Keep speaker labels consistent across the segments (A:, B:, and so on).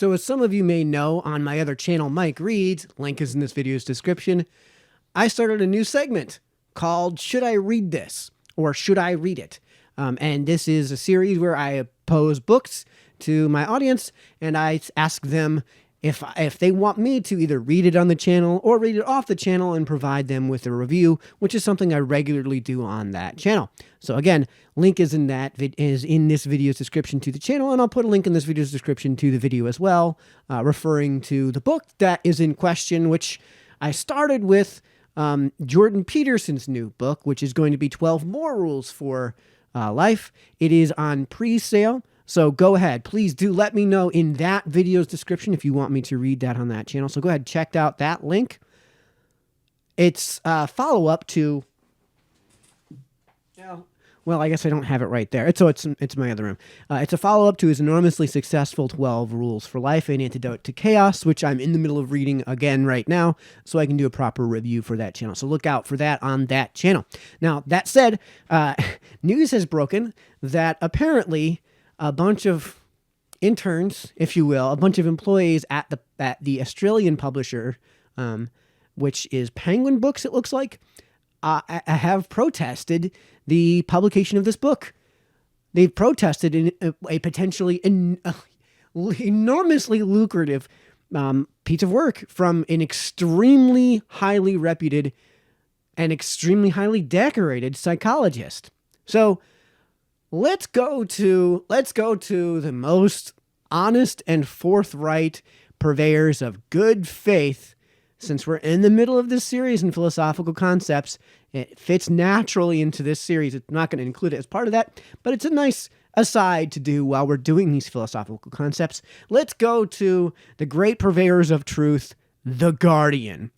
A: So as some of you may know, on my other channel, Mike Reads, link is in this video's description, I started a new segment called Should I Read This? Or Should I Read It? And this is a series where I pose books to my audience and I ask them if they want me to either read it on the channel or read it off the channel and provide them with a review, which is something I regularly do on that channel. So again, link is in this video's description to the channel, and I'll put a link in this video's description to the video as well, referring to the book that is in question, which I started with Jordan Peterson's new book, which is going to be 12 More Rules for Life. It is on pre-sale. So go ahead, please do let me know in that video's description if you want me to read that on that channel. So go ahead, check out that link. It's a follow-up to, well, I guess I don't have it right there. It's my other room. It's a follow-up to his enormously successful 12 Rules for Life, An Antidote to Chaos, which I'm in the middle of reading again right now, so I can do a proper review for that channel. So look out for that on that channel. Now, that said, news has broken that apparently a bunch of interns, if you will, a bunch of employees at the Australian publisher, which is Penguin Books, it looks like, have protested the publication of this book. They've protested in a potentially enormously lucrative piece of work from an extremely highly reputed and extremely highly decorated psychologist. So let's go to the most honest and forthright purveyors of good faith. Since we're in the middle of this series in philosophical concepts, it fits naturally into this series. It's not going to include it as part of that, but it's a nice aside to do while we're doing these philosophical concepts. Let's go to the great purveyors of truth, The Guardian.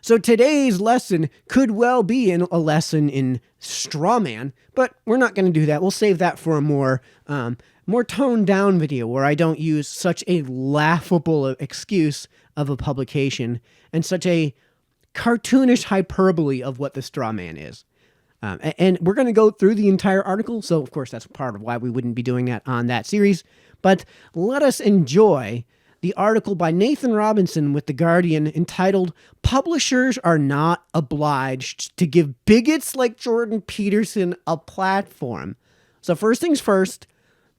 A: So today's lesson could well be a lesson in straw man, but we're not going to do that. We'll save that for a more toned down video where I don't use such a laughable excuse of a publication and such a cartoonish hyperbole of what the straw man is. And we're going to go through the entire article, so of course that's part of why we wouldn't be doing that on that series. But let us enjoy the article by Nathan Robinson with The Guardian entitled, Publishers Are Not Obliged to Give Bigots Like Jordan Peterson a Platform. So first things first,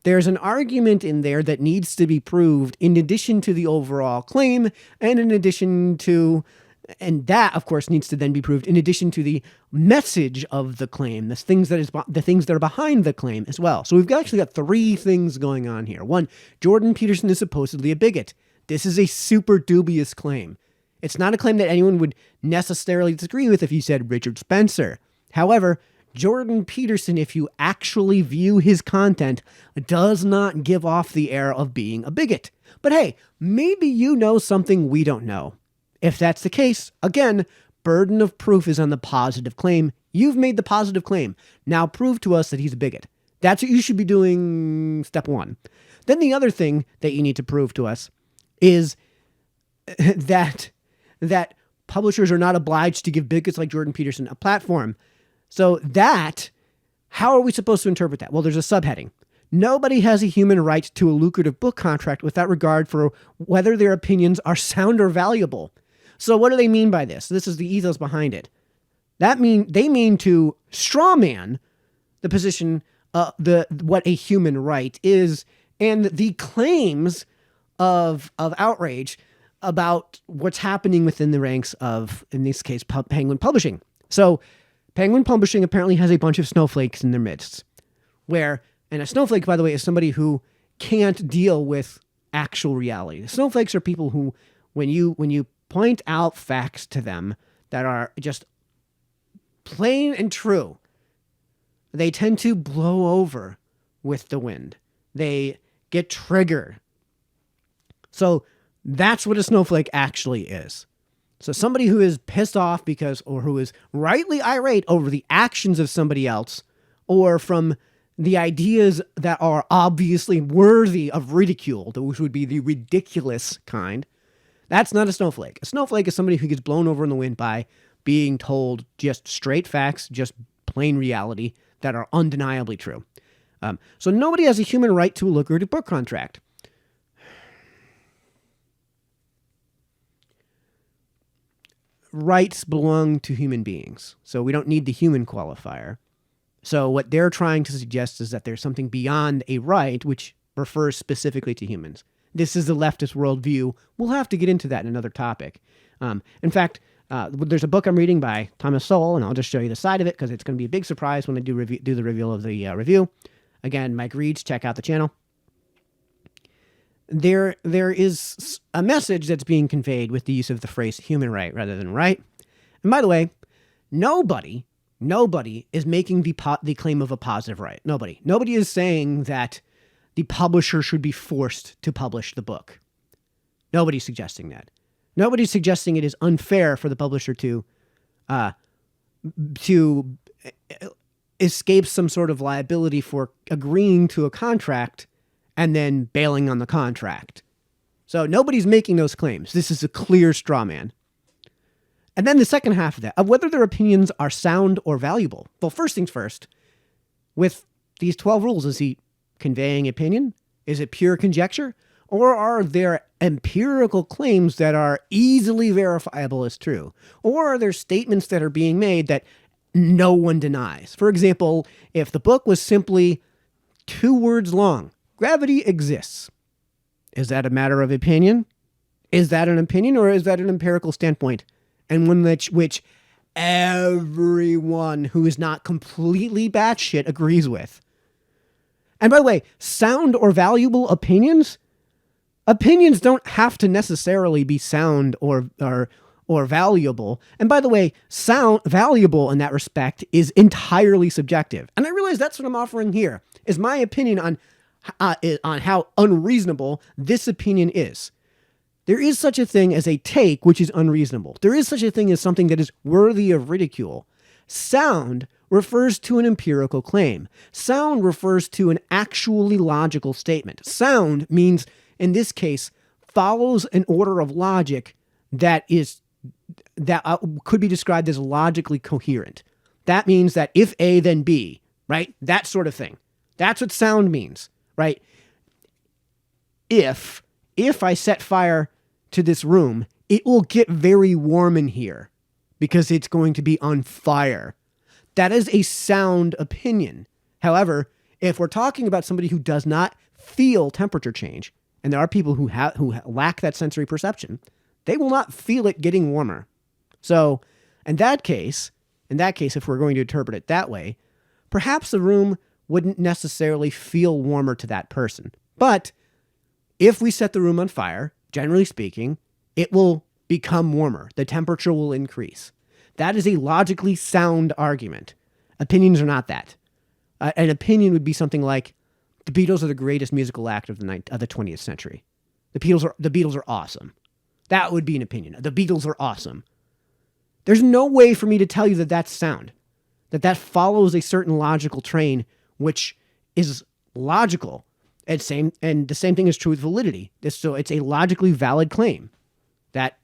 A: there's an argument in there that needs to be proved in addition to the overall claim and in addition to, and that of course needs to then be proved in addition to the message of the claim, the things that are behind the claim as well. So we've actually got three things going on here. One, Jordan Peterson is supposedly a bigot. This is a super dubious claim. It's not a claim that anyone would necessarily disagree with if you said Richard Spencer. However, Jordan Peterson, if you actually view his content, does not give off the air of being a bigot. But hey, maybe you know something we don't know. If that's the case, again, burden of proof is on the positive claim. You've made the positive claim. Now prove to us that he's a bigot. That's what you should be doing, step one. Then the other thing that you need to prove to us is that publishers are not obliged to give bigots like Jordan Peterson a platform. So how are we supposed to interpret that? Well, there's a subheading. Nobody has a human right to a lucrative book contract without regard for whether their opinions are sound or valuable. So what do they mean by this? This is the ethos behind it. They mean to strawman the position, what a human right is, and the claims of outrage about what's happening within the ranks of, in this case, Penguin Publishing. So Penguin Publishing apparently has a bunch of snowflakes in their midst, and a snowflake, by the way, is somebody who can't deal with actual reality. The snowflakes are people who, when you point out facts to them that are just plain and true, they tend to blow over with the wind. They get triggered. So that's what a snowflake actually is. So somebody who is pissed off or who is rightly irate over the actions of somebody else, or from the ideas that are obviously worthy of ridicule, which would be the ridiculous kind, that's not a snowflake. A snowflake is somebody who gets blown over in the wind by being told just straight facts, just plain reality that are undeniably true. So nobody has a human right to a lucrative book contract. rights belong to human beings. So we don't need the human qualifier. So what they're trying to suggest is that there's something beyond a right which refers specifically to humans. This is the leftist worldview. We'll have to get into that in another topic. In fact, there's a book I'm reading by Thomas Sowell, and I'll just show you the side of it because it's going to be a big surprise when I do the reveal of the review. Again, MikeReads, check out the channel. There is a message that's being conveyed with the use of the phrase human right rather than right. And by the way, nobody is making the claim of a positive right. Nobody is saying that the publisher should be forced to publish the book. Nobody's suggesting that. Nobody's suggesting it is unfair for the publisher to escape some sort of liability for agreeing to a contract and then bailing on the contract. So nobody's making those claims. This is a clear straw man. And then the second half of that, of whether their opinions are sound or valuable. Well, first things first, with these 12 rules, is he conveying opinion? Is it pure conjecture? Or are there empirical claims that are easily verifiable as true? Or are there statements that are being made that no one denies? For example, if the book was simply 2 words long, gravity exists. Is that a matter of opinion? Is that an opinion or is that an empirical standpoint? And one which everyone who is not completely batshit agrees with. And by the way, sound or valuable opinions? Opinions don't have to necessarily be sound or valuable. And by the way, valuable in that respect is entirely subjective. And I realize that's what I'm offering here, is my opinion on how unreasonable this opinion is. There is such a thing as a take which is unreasonable. There is such a thing as something that is worthy of ridicule. Sound refers to an empirical claim. Sound refers to an actually logical statement. Sound means, in this case, follows an order of logic that could be described as logically coherent. That means that if A, then B, right? That sort of thing. That's what sound means, right? If I set fire to this room, it will get very warm in here because it's going to be on fire. That is a sound opinion. However, if we're talking about somebody who does not feel temperature change, and there are people who lack that sensory perception, they will not feel it getting warmer. So in that case, if we're going to interpret it that way, perhaps the room wouldn't necessarily feel warmer to that person. But if we set the room on fire, generally speaking, it will become warmer. The temperature will increase. That is a logically sound argument. Opinions are not that. An opinion would be something like, the Beatles are the greatest musical act of the 20th century. The Beatles are awesome. That would be an opinion. The Beatles are awesome. There's no way for me to tell you that that's sound, that follows a certain logical train, which is logical. And the same thing is true with validity. So it's a logically valid claim that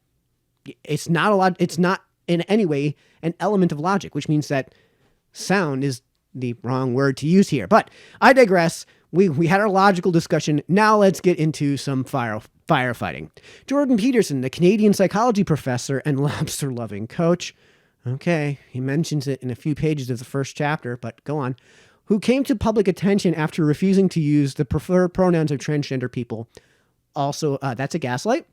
A: it's not in any way an element of logic, which means that sound is the wrong word to use here. But I digress. We had our logical discussion. Now let's get into some firefighting. Jordan Peterson, the Canadian psychology professor and lobster-loving coach. Okay, he mentions it in a few pages of the first chapter, but go on. Who came to public attention after refusing to use the preferred pronouns of transgender people. Also, that's a gaslight.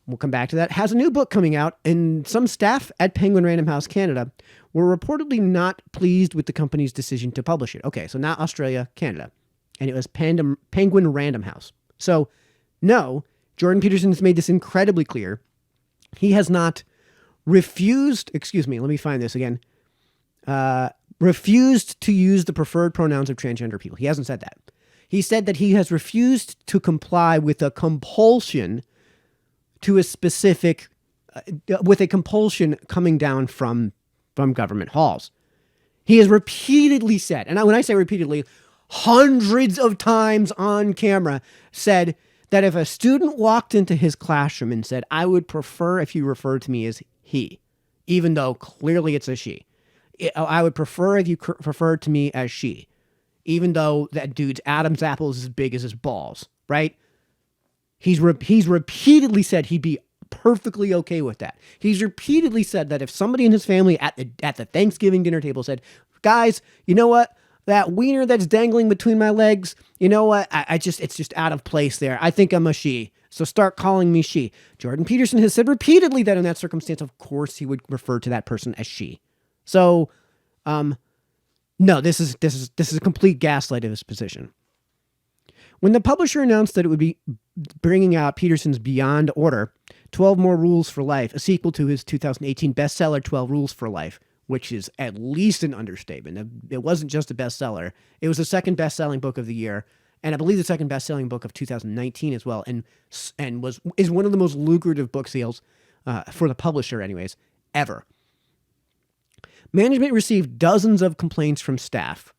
A: We'll come back to that. Has a new book coming out, and some staff at Penguin Random House Canada were reportedly not pleased with the company's decision to publish it. Okay, so not Australia, Canada. And it was Penguin Random House. So, no, Jordan Peterson has made this incredibly clear. He has not refused, let me find this again, refused to use the preferred pronouns of transgender people. He hasn't said that. He said that he has refused to comply with a compulsion to a specific, with a compulsion coming down from government halls. He has repeatedly said, and when I say repeatedly, hundreds of times on camera, said that if a student walked into his classroom and said, I would prefer if you referred to me as he, even though clearly it's a she. I would prefer if you referred to me as she, even though that dude's Adam's apple is as big as his balls, right? He's repeatedly said he'd be perfectly okay with that. He's repeatedly said that if somebody in his family at the Thanksgiving dinner table said, guys, you know what? That wiener that's dangling between my legs, you know what? It's just out of place there. I think I'm a she. So start calling me she. Jordan Peterson has said repeatedly that in that circumstance, of course, he would refer to that person as she. So, no, this is a complete gaslight of his position. When the publisher announced that it would be bringing out Peterson's Beyond Order, 12 More Rules for Life, a sequel to his 2018 bestseller, 12 Rules for Life, which is at least an understatement. It wasn't just a bestseller. It was the second best-selling book of the year, and I believe the second best-selling book of 2019 as well, and is one of the most lucrative book sales for the publisher anyways, ever. Management received dozens of complaints from staff.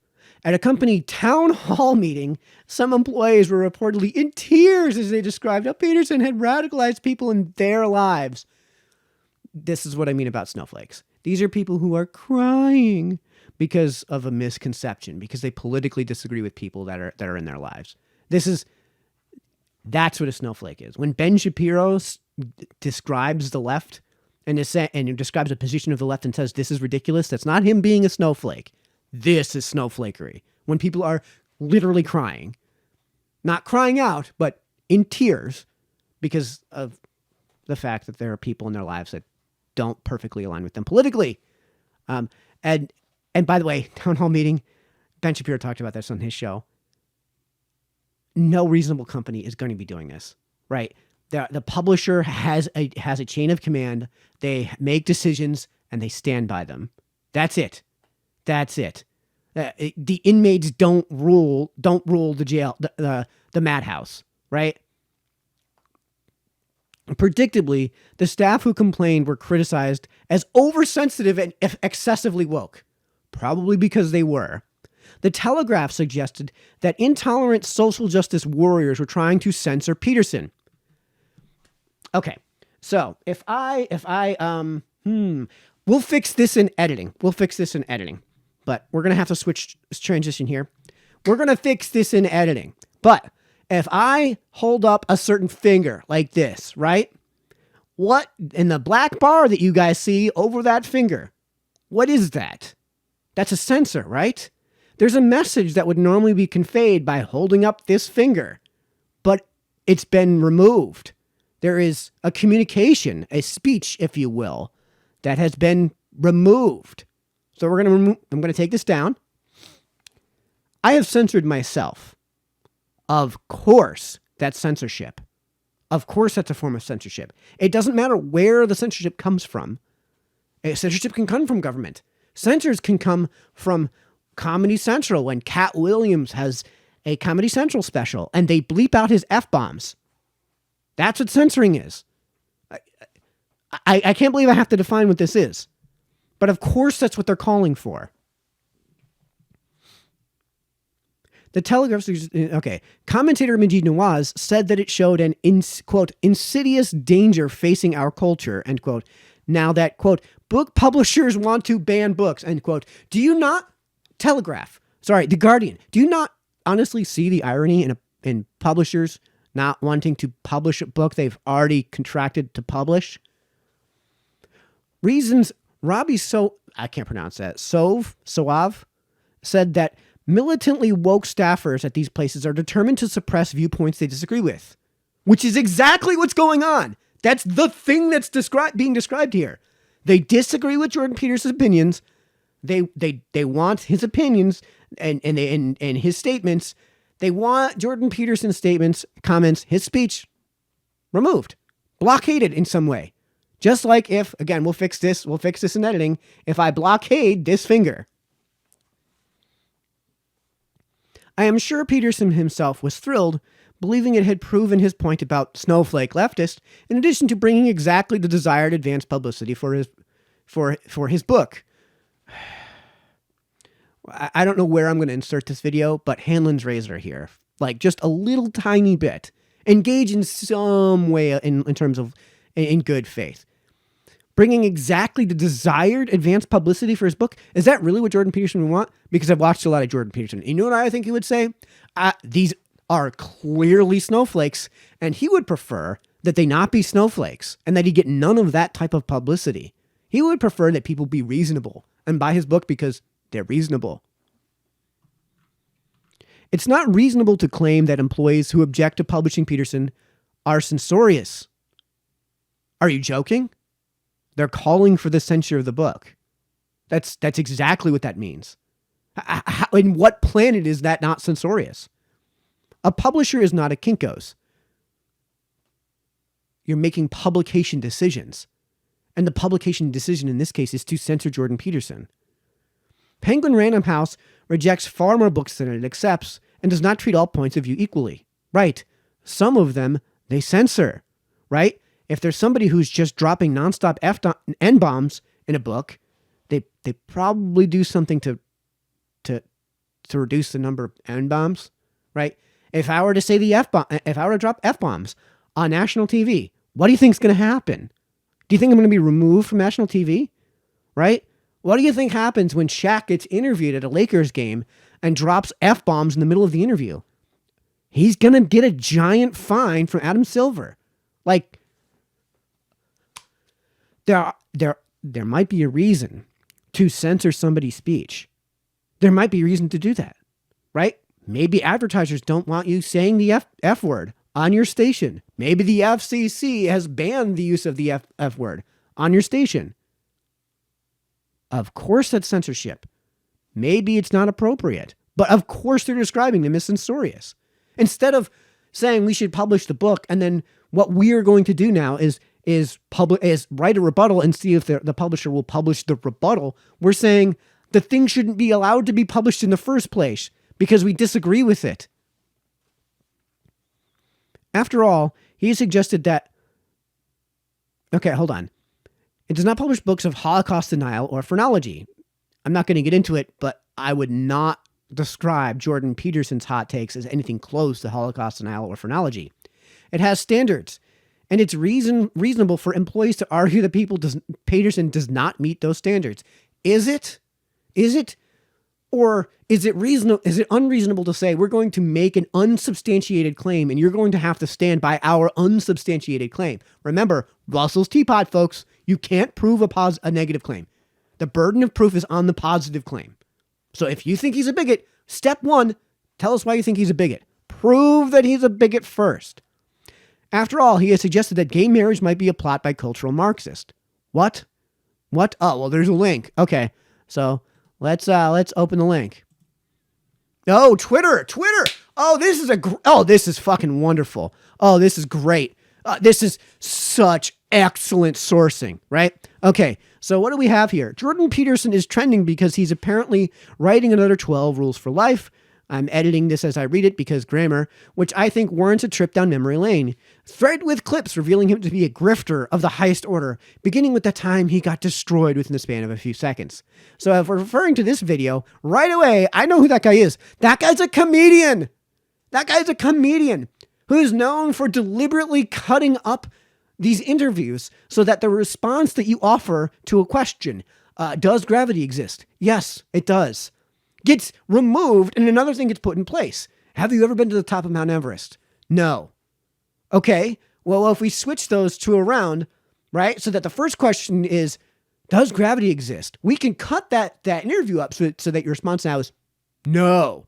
A: At a company town hall meeting, some employees were reportedly in tears as they described how Peterson had radicalized people in their lives. This is what I mean about snowflakes. These are people who are crying because of a misconception, because they politically disagree with people that are in their lives. That's what a snowflake is. When Ben Shapiro describes the left and describes a position of the left and says this is ridiculous, that's not him being a snowflake. This is snowflakery. When people are literally crying, not crying out, but in tears because of the fact that there are people in their lives that don't perfectly align with them politically. And by the way, town hall meeting, Ben Shapiro talked about this on his show. No reasonable company is going to be doing this, right? The publisher has a chain of command. They make decisions and they stand by them. That's it. The inmates don't rule the jail, the madhouse, right? Predictably, the staff who complained were criticized as oversensitive and excessively woke, probably because they were. The Telegraph suggested that intolerant social justice warriors were trying to censor Peterson. Okay, so we'll fix this in editing. But we're going to have to switch transition here. We're going to fix this in editing. But if I hold up a certain finger like this, right? What in the black bar that you guys see over that finger? What is that? That's a censor, right? There's a message that would normally be conveyed by holding up this finger, but it's been removed. There is a communication, a speech, if you will, that has been removed. So I'm going to take this down. I have censored myself. Of course, that's censorship. Of course, that's a form of censorship. It doesn't matter where the censorship comes from. Censorship can come from government. Censors can come from Comedy Central when Cat Williams has a Comedy Central special and they bleep out his F-bombs. That's what censoring is. I can't believe I have to define what this is. But of course, that's what they're calling for. The Telegraph, commentator Majid Nawaz said that it showed an, quote, insidious danger facing our culture, end quote, now that, quote, book publishers want to ban books, end quote. Do you not, The Guardian, do you not honestly see the irony in publishers not wanting to publish a book they've already contracted to publish? Reasons... I can't pronounce that. Soav said that militantly woke staffers at these places are determined to suppress viewpoints they disagree with, which is exactly what's going on. That's the thing that's being described here. They disagree with Jordan Peterson's opinions. They want his opinions and his statements. They want Jordan Peterson's statements, comments, his speech removed, blockaded in some way. Just like if, again, we'll fix this in editing, if I blockade this finger. I am sure Peterson himself was thrilled, believing it had proven his point about snowflake leftist, in addition to bringing exactly the desired advanced publicity for his book. I don't know where I'm going to insert this video, but Hanlon's razor here. Like, just a little tiny bit. Engage in some way in terms of, in good faith. Bringing exactly the desired advanced publicity for his book. Is that really what Jordan Peterson would want? Because I've watched a lot of Jordan Peterson. You know what I think he would say? These are clearly snowflakes, and he would prefer that they not be snowflakes and that he get none of that type of publicity. He would prefer that people be reasonable and buy his book because they're reasonable. It's not reasonable to claim that employees who object to publishing Peterson are censorious. Are you joking? They're calling for the censure of the book. That's exactly what that means. In what planet is that not censorious? A publisher is not a Kinko's. You're making publication decisions. And the publication decision in this case is to censor Jordan Peterson. Penguin Random House rejects far more books than it accepts and does not treat all points of view equally. Right. Some of them they censor. Right? If there's somebody who's just dropping nonstop N-bombs in a book, they probably do something to reduce the number of N-bombs. Right? If I were to say if I were to drop F-bombs on national TV, what do you think is going to happen? Do you think I'm going to be removed from national TV? Right? What do you think happens when Shaq gets interviewed at a Lakers game and drops F-bombs in the middle of the interview? He's going to get a giant fine from Adam Silver. Like, there might be a reason to censor somebody's speech. There might be a reason to do that, right? Maybe advertisers don't want you saying the F word on your station. Maybe the FCC has banned the use of the F word on your station. Of course that's censorship. Maybe it's not appropriate, but of course they're describing them as censorious. Instead of saying we should publish the book, and then what we are going to do now is write a rebuttal and see if the publisher will publish the rebuttal, we're saying the thing shouldn't be allowed to be published in the first place because we disagree with it. After all, he suggested that... Okay, hold on. It does not publish books of Holocaust denial or phrenology. I'm not going to get into it, but I would not describe Jordan Peterson's hot takes as anything close to Holocaust denial or phrenology. It has standards, and it's reasonable for employees to argue that Peterson does not meet those standards. Is it? Or is it unreasonable to say we're going to make an unsubstantiated claim and you're going to have to stand by our unsubstantiated claim? Remember, Russell's teapot, folks. You can't prove a negative claim. The burden of proof is on the positive claim. So if you think he's a bigot, step one, tell us why you think he's a bigot. Prove that he's a bigot first. After all, he has suggested that gay marriage might be a plot by cultural Marxists. What? Oh, well, there's a link. Okay, so let's open the link. Oh, Twitter. Oh, this is fucking wonderful. Oh, this is great. This is such excellent sourcing, right? Okay, so what do we have here? Jordan Peterson is trending because he's apparently writing another 12 Rules for Life. I'm editing this as I read it because grammar, which I think warrants a trip down memory lane. Thread with clips revealing him to be a grifter of the highest order, beginning with the time he got destroyed within the span of a few seconds. So if we're referring to this video, right away, I know who that guy is. That guy's a comedian. Who's known for deliberately cutting up these interviews so that the response that you offer to a question, does gravity exist? Yes, it does. Gets removed and another thing gets put in place. Have you ever been to the top of Mount Everest? No. Okay, well, if we switch those two around, right, so that the first question is, does gravity exist? We can cut that interview up so that your response now is no.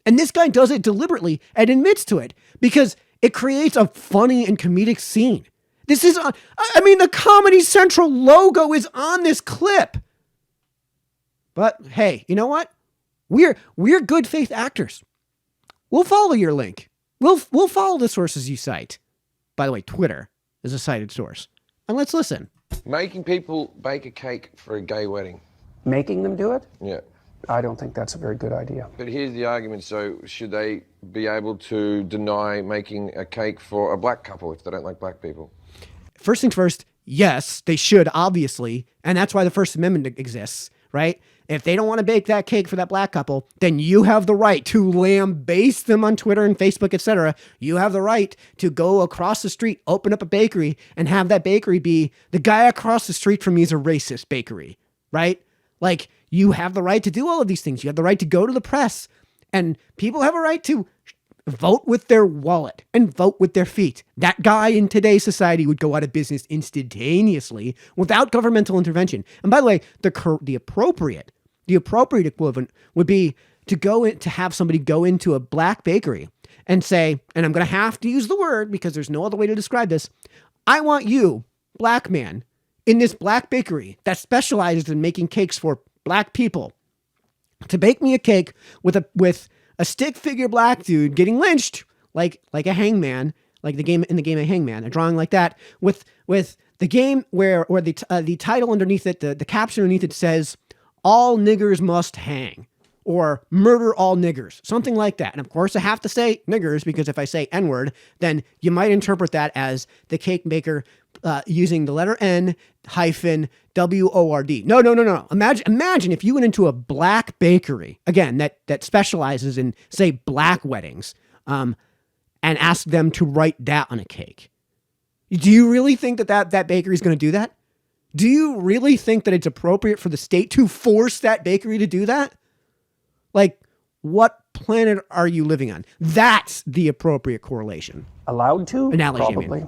A: And this guy does it deliberately and admits to it because it creates a funny and comedic scene. This is, the Comedy Central logo is on this clip. But hey, you know what? We're good faith actors. We'll follow your link. We'll follow the sources you cite. By the way, Twitter is a cited source. And let's listen.
B: Making people bake a cake for a gay wedding.
C: Making them do it?
B: Yeah.
C: I don't think that's a very good idea.
B: But here's the argument. So should they be able to deny making a cake for a black couple if they don't like black people?
A: First things first, yes, they should, obviously. And that's why the First Amendment exists, right? If they don't want to bake that cake for that black couple, then you have the right to lambaste them on Twitter and Facebook, etc. You have the right to go across the street, open up a bakery, and have that bakery be the guy across the street from me is a racist bakery, right? Like, you have the right to do all of these things. You have the right to go to the press, and people have a right to vote with their wallet and vote with their feet. That guy in today's society would go out of business instantaneously without governmental intervention. And by the way, the appropriate equivalent would be to have somebody go into a black bakery and say, and I'm going to have to use the word because there's no other way to describe this. I want you, black man, in this black bakery that specializes in making cakes for black people, to bake me a cake with a stick figure black dude getting lynched like a hangman, like the game of Hangman, a drawing like that with the game where the title underneath it, the caption underneath it says, "All niggers must hang," or "Murder all niggers," something like that. And of course I have to say niggers because if I say N-word, then you might interpret that as the cake maker using the letter N hyphen W-O-R-D. No. Imagine if you went into a black bakery, again, that specializes in, say, black weddings, and asked them to write that on a cake. Do you really think that bakery is going to do that? Do you really think that it's appropriate for the state to force that bakery to do that? Like, what planet are you living on? That's the appropriate correlation.
C: Allowed to?
A: Analogy, I mean.
C: Probably.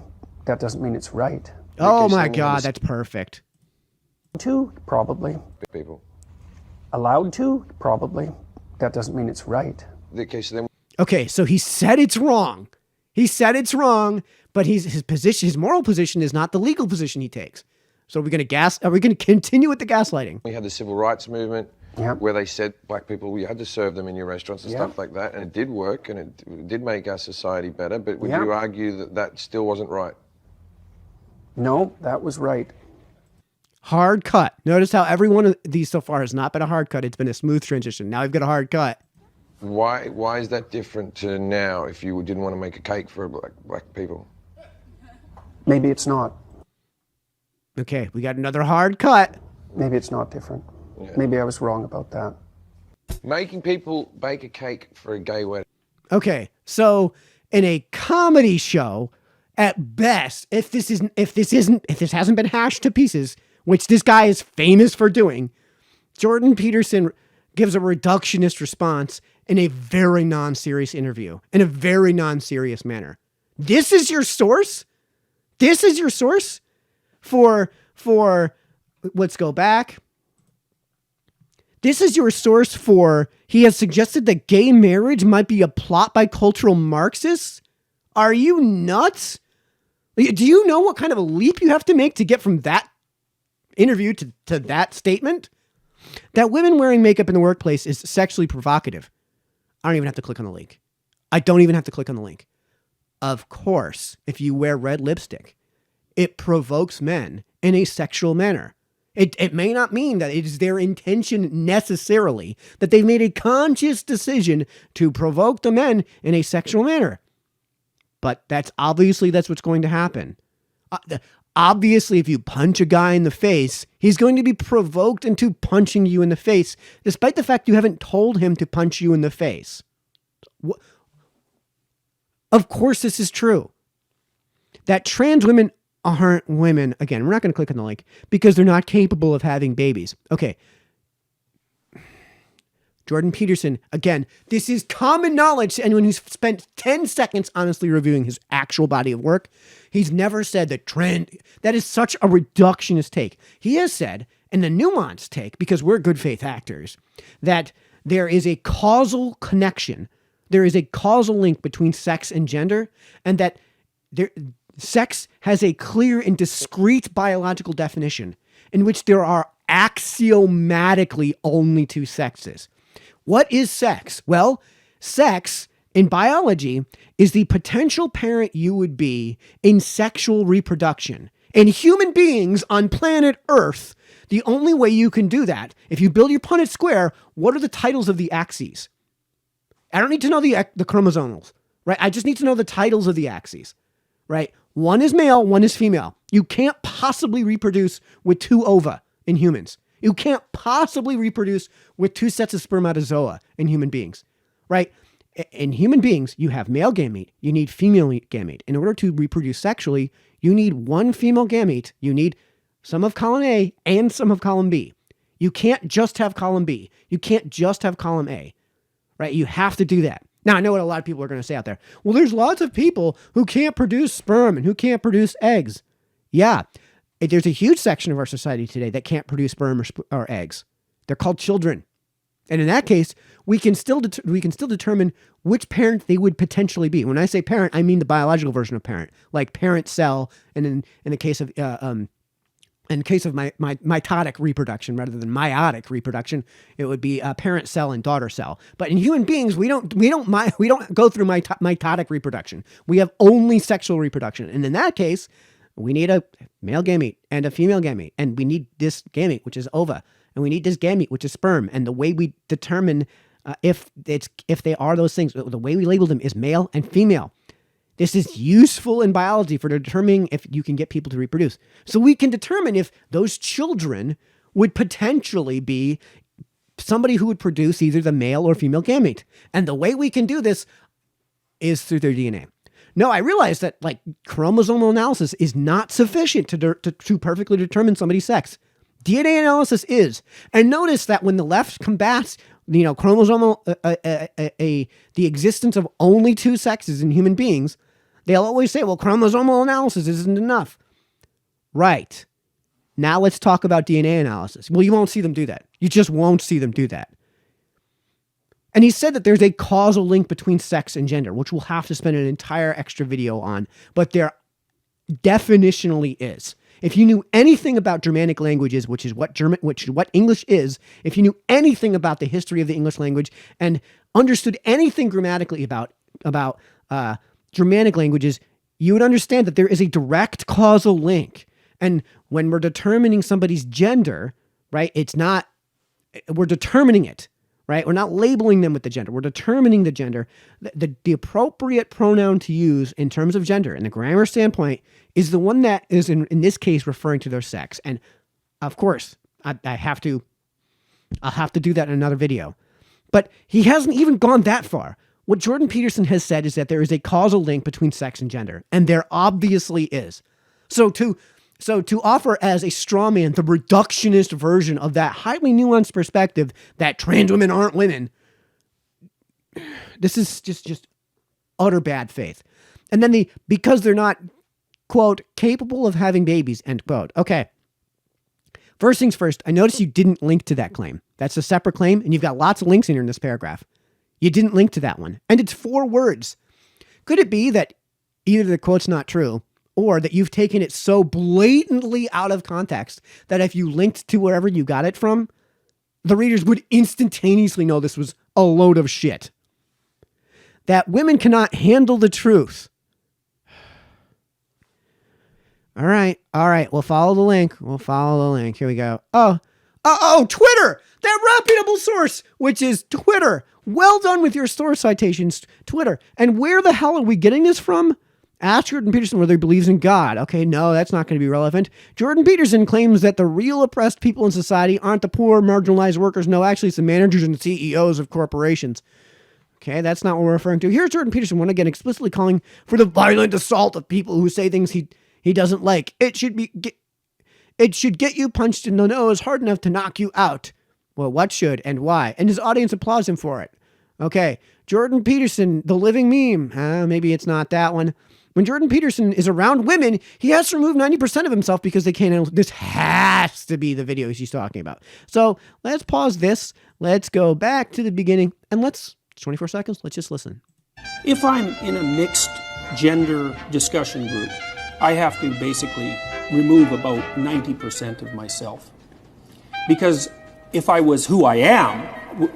C: That doesn't mean it's right.
A: Oh my God, that's perfect.
C: To? Probably.
B: People.
C: Allowed to? Probably. That doesn't mean it's right.
A: Okay, so he said it's wrong. But his moral position is not the legal position he takes. So are we going to continue with the gaslighting?
B: We had the civil rights movement.
C: Yep.
B: Where they said black people, you had to serve them in your restaurants and stuff like that. And it did work and it did make our society better. But would you argue that still wasn't right?
C: No, that was right.
A: Hard cut. Notice how every one of these so far has not been a hard cut. It's been a smooth transition. Now we've got a hard cut.
B: Why is that different to now if you didn't want to make a cake for black people?
C: Maybe it's not.
A: Okay, we got another hard cut.
C: Maybe it's not different.
B: Yeah.
C: Maybe I was wrong about that. Making
B: people bake a cake for a gay wedding.
A: Okay, so in a comedy show, at best, if this hasn't been hashed to pieces, which this guy is famous for doing, Jordan Peterson gives a reductionist response in a very non-serious interview, in a very non-serious manner. This is your source? This is your source for let's go back. This is your source for, he has suggested that gay marriage might be a plot by cultural Marxists? Are you nuts? Do you know what kind of a leap you have to make to get from that interview to that statement? That women wearing makeup in the workplace is sexually provocative. I don't even have to click on the link. Of course, if you wear red lipstick, it provokes men in a sexual manner. It may not mean that it is their intention necessarily, that they've made a conscious decision to provoke the men in a sexual manner. But that's what's going to happen. Obviously, if you punch a guy in the face, he's going to be provoked into punching you in the face, despite the fact you haven't told him to punch you in the face. Of course, this is true. That trans women aren't women. Again, we're not going to click on the link because they're not capable of having babies. Okay. Jordan Peterson, again, this is common knowledge to anyone who's spent 10 seconds honestly reviewing his actual body of work. He's never said that is such a reductionist take. He has said, in the nuanced take, because we're good faith actors, that there is a causal connection. There is a causal link between sex and gender, and that sex has a clear and discrete biological definition in which there are axiomatically only two sexes. What is sex? Well, sex in biology is the potential parent you would be in sexual reproduction. In human beings on planet Earth, the only way you can do that, if you build your Punnett square, what are the titles of the axes? I don't need to know the chromosomals, right? I just need to know the titles of the axes, right? One is male, one is female. You can't possibly reproduce with two ova in humans. You can't possibly reproduce with two sets of spermatozoa in human beings, right? In human beings, you have male gamete, you need female gamete. In order to reproduce sexually, you need one female gamete. You need some of column A and some of column B. You can't just have column B. You can't just have column A, right? You have to do that. Now, I know what a lot of people are going to say out there. Well, there's lots of people who can't produce sperm and who can't produce eggs. Yeah, there's a huge section of our society today that can't produce sperm or eggs. They're called children. And in that case, we can still determine which parent they would potentially be. When I say parent, I mean the biological version of parent, like parent cell. And in the case of mitotic reproduction rather than meiotic reproduction, it would be parent cell and daughter cell. But in human beings, we don't go through mitotic reproduction. We have only sexual reproduction, and in that case, we need a male gamete and a female gamete, and we need this gamete, which is ova, and we need this gamete, which is sperm. And the way we determine if they are those things, the way we label them is male and female. This is useful in biology for determining if you can get people to reproduce. So we can determine if those children would potentially be somebody who would produce either the male or female gamete. And the way we can do this is through their DNA. No, I realize that like chromosomal analysis is not sufficient to perfectly determine somebody's sex. DNA analysis is. And notice that when the left combats, chromosomal, the existence of only two sexes in human beings, they'll always say, well, chromosomal analysis isn't enough. Right. Now let's talk about DNA analysis. Well, you won't see them do that. You just won't see them do that. And he said that there's a causal link between sex and gender, which we'll have to spend an entire extra video on, but there definitionally is. If you knew anything about Germanic languages, which is what English is, if you knew anything about the history of the English language and understood anything grammatically about Germanic languages, you would understand that there is a direct causal link. And when we're determining somebody's gender, right, we're determining it, right? We're not labeling them with the gender. We're determining the gender. The appropriate pronoun to use in terms of gender and the grammar standpoint is the one that is in this case referring to their sex. And of course, I'll have to do that in another video. But he hasn't even gone that far. What Jordan Peterson has said is that there is a causal link between sex and gender, and there obviously is. So to offer as a straw man the reductionist version of that highly nuanced perspective that trans women aren't women, this is just utter bad faith. And then because they're not, quote, capable of having babies, end quote. Okay. First things first, I noticed you didn't link to that claim. That's a separate claim, and you've got lots of links in here in this paragraph. You didn't link to that one. And it's 4 words. Could it be that either the quote's not true, or that you've taken it so blatantly out of context that if you linked to wherever you got it from, the readers would instantaneously know this was a load of shit? That women cannot handle the truth. All right. We'll follow the link. Here we go. Oh, Twitter! That reputable source, which is Twitter. Well done with your source citations, Twitter. And where the hell are we getting this from? Ask Jordan Peterson whether he believes in God. Okay, no, that's not going to be relevant. Jordan Peterson claims that the real oppressed people in society aren't the poor, marginalized workers. No, actually, it's the managers and CEOs of corporations. Okay, that's not what we're referring to. Here's Jordan Peterson, once again, explicitly calling for the violent assault of people who say things he doesn't like. It should get you punched in the nose hard enough to knock you out. Well, what should and why? And his audience applauds him for it. Okay, Jordan Peterson, the living meme. Maybe it's not that one. When Jordan Peterson is around women, he has to remove 90% of himself because they can't handle. This has to be the video he's talking about. So let's pause this. Let's go back to the beginning and 24 seconds. Let's just listen.
C: If I'm in a mixed gender discussion group, I have to basically remove about 90% of myself. Because if I was who I am,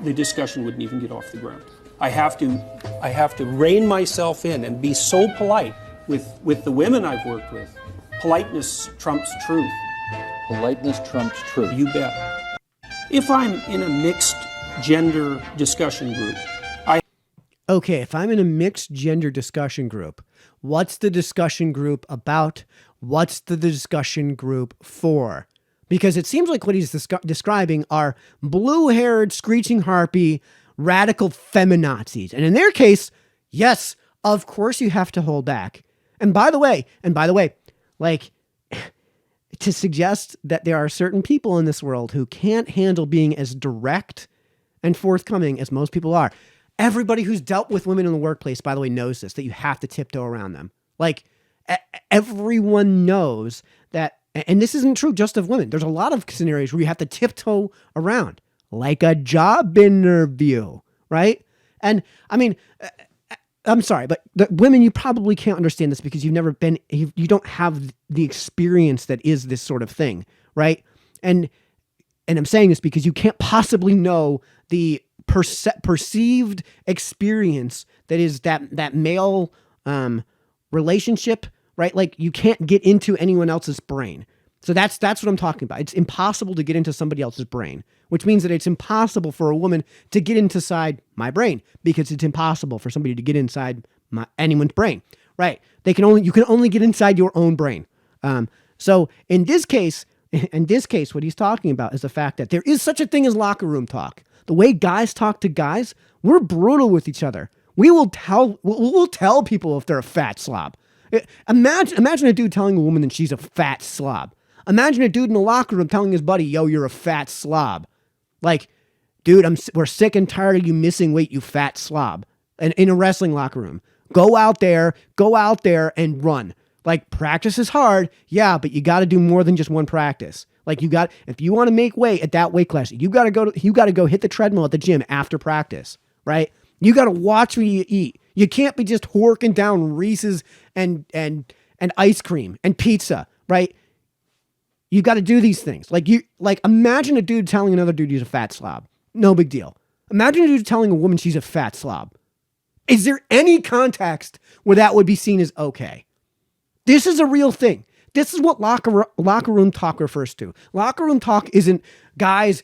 C: the discussion wouldn't even get off the ground. I have to rein myself in and be so polite with the women I've worked with. Politeness trumps truth.
D: Politeness trumps truth.
C: You bet. If I'm in a mixed gender discussion group,
A: Okay, if I'm in a mixed gender discussion group, what's the discussion group about? What's the discussion group for? Because it seems like what he's describing are blue-haired, screeching harpy, radical feminazis. And in their case, yes, of course you have to hold back. And by the way, like, to suggest that there are certain people in this world who can't handle being as direct and forthcoming as most people are. Everybody who's dealt with women in the workplace, by the way, knows this, that you have to tiptoe around them. Like everyone knows that, and this isn't true just of women. There's a lot of scenarios where you have to tiptoe around, like a job interview, right? And I mean, I'm sorry, but the women, you probably can't understand this because you don't have the experience that is this sort of thing, right? And I'm saying this because you can't possibly know the perceived experience that is that male relationship, right? Like you can't get into anyone else's brain. So that's what I'm talking about. It's impossible to get into somebody else's brain, which means that it's impossible for a woman to get inside my brain because it's impossible for somebody to get inside anyone's brain, right? You can only get inside your own brain. So in this case, what he's talking about is the fact that there is such a thing as locker room talk. The way guys talk to guys, we're brutal with each other. We'll tell people if they're a fat slob. Imagine a dude telling a woman that she's a fat slob. Imagine a dude in the locker room telling his buddy, yo, you're a fat slob. Like, dude, we're sick and tired of you missing weight, you fat slob. And in a wrestling locker room, go out there and run. Like, practice is hard, yeah, but you got to do more than just one practice. Like, if you want to make weight at that weight class, you got to go hit the treadmill at the gym after practice, right? You got to watch what you eat. You can't be just horking down Reese's and ice cream and pizza, right? You got to do these things. Like imagine a dude telling another dude he's a fat slob. No big deal. Imagine a dude telling a woman she's a fat slob. Is there any context where that would be seen as okay? This is a real thing. This is what locker room talk refers to. Locker room talk isn't guys,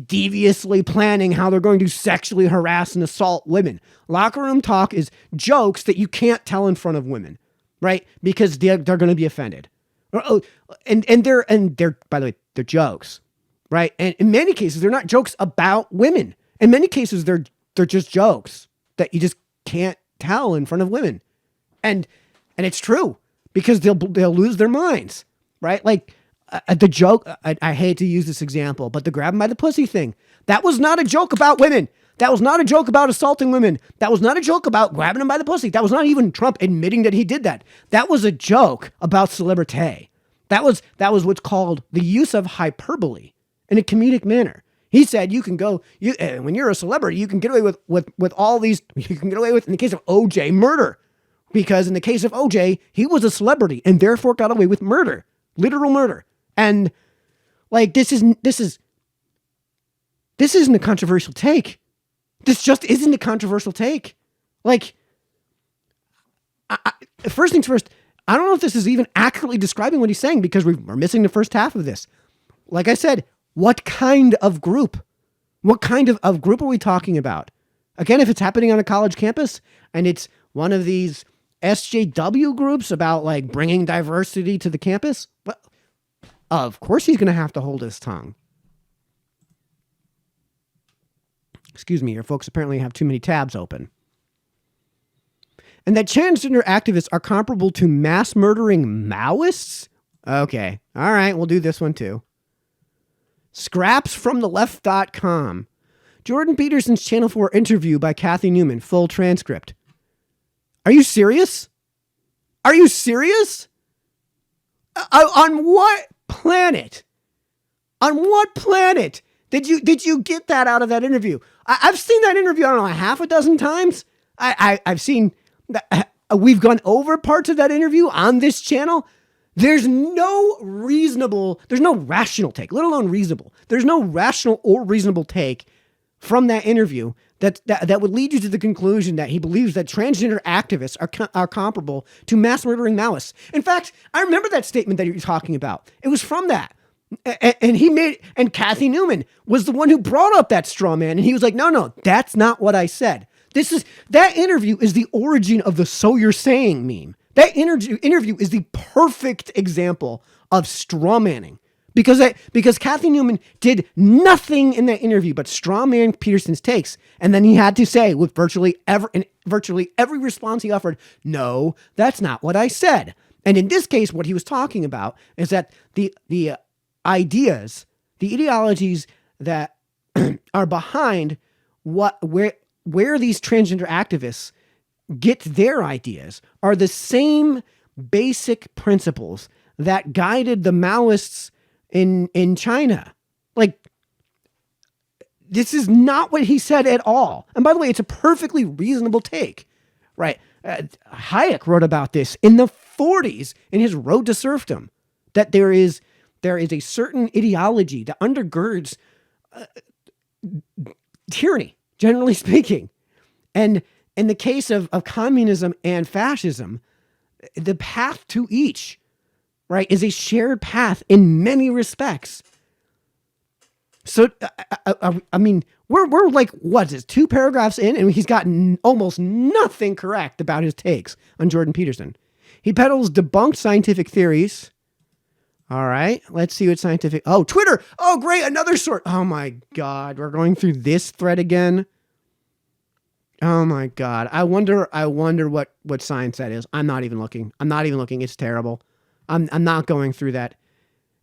A: deviously planning how they're going to sexually harass and assault women. Locker room talk is jokes that you can't tell in front of women, right? Because they're going to be offended. And they're by the way, they're jokes, right? And in many cases, they're not jokes about women. In many cases, they're just jokes that you just can't tell in front of women. And it's true because they'll lose their minds, right? Like the joke, I hate to use this example, but the grab 'em by the pussy thing, that was not a joke about women. That was not a joke about assaulting women. That was not a joke about grabbing them by the pussy. That was not even Trump admitting that he did that. That was a joke about celebrity. That was what's called the use of hyperbole in a comedic manner. He said you can go, when you're a celebrity, you can get away with all these, you can get away with, in the case of OJ, murder. Because in the case of OJ, he was a celebrity and therefore got away with murder, literal murder. And like, this isn't a controversial take. This just isn't a controversial take. Like, first things first, I don't know if this is even accurately describing what he's saying because we're missing the first half of this. Like I said, what kind of group? What kind of group are we talking about? Again, if it's happening on a college campus and it's one of these SJW groups about like bringing diversity to the campus, well, of course he's going to have to hold his tongue. Excuse me, your folks apparently have too many tabs open. And that transgender activists are comparable to mass murdering Maoists? Okay. All right, we'll do this one too. Scraps from the left.com. Jordan Peterson's Channel 4 interview by Kathy Newman, full transcript. Are you serious? Are you serious? On what planet? On what planet did you get that out of that interview? I've seen that interview, I don't know, half a dozen times. I've seen, we've gone over parts of that interview on this channel. There's no rational take, let alone reasonable. There's no rational or reasonable take from that interview that would lead you to the conclusion that he believes that transgender activists are comparable to mass murdering Maoists. In fact, I remember that statement that you're talking about. It was from that. And Kathy Newman was the one who brought up that straw man. And he was like, no, that's not what I said. That interview is the origin of the "so you're saying" meme. That interview is the perfect example of straw manning. Because Kathy Newman did nothing in that interview but straw man Peterson's takes. And then he had to say with virtually every response he offered, no, that's not what I said. And in this case, what he was talking about is that the ideas, the ideologies that are behind what where these transgender activists get their ideas are the same basic principles that guided the Maoists in China. Like, this is not what he said at all. And by the way, it's a perfectly reasonable take, right? Hayek wrote about this in the 40s in his Road to Serfdom, that there is a certain ideology that undergirds tyranny, generally speaking. And in the case of communism and fascism, the path to each, right, is a shared path in many respects. So, I mean, we're like, what is 2 paragraphs in, and he's gotten almost nothing correct about his takes on Jordan Peterson. He peddles debunked scientific theories. All right, let's see what scientific... Oh, Twitter! Oh, great, another sort... Oh, my God, we're going through this thread again. Oh, my God. I wonder what science that is. I'm not even looking. It's terrible. I'm not going through that.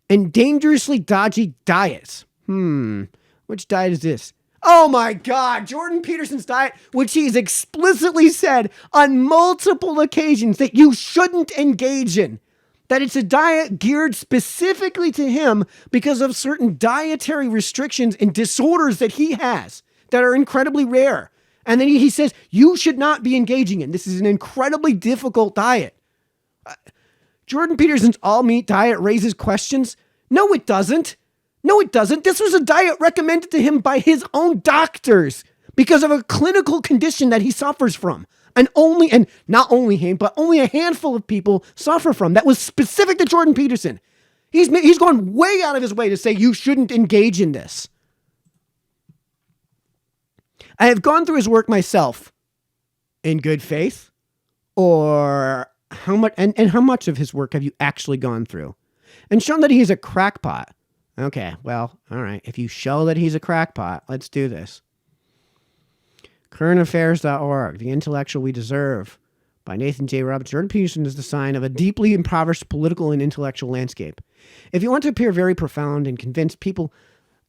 A: And dangerously dodgy diets. Which diet is this? Oh my God, Jordan Peterson's diet, which he's explicitly said on multiple occasions that you shouldn't engage in. That it's a diet geared specifically to him because of certain dietary restrictions and disorders that he has that are incredibly rare. And then he says, you should not be engaging in. This is an incredibly difficult diet. Jordan Peterson's all-meat diet raises questions. No, it doesn't. This was a diet recommended to him by his own doctors because of a clinical condition that he suffers from. And not only him, but only a handful of people suffer from. That was specific to Jordan Peterson. He's gone way out of his way to say you shouldn't engage in this. I have gone through his work myself in good faith, or how much, and how much of his work have you actually gone through? And shown that he's a crackpot. Okay, well, all right. If you show that he's a crackpot, let's do this. Currentaffairs.org, The Intellectual We Deserve, by Nathan J. Roberts. Jordan Peterson is the sign of a deeply impoverished political and intellectual landscape. If you want to appear very profound and convince people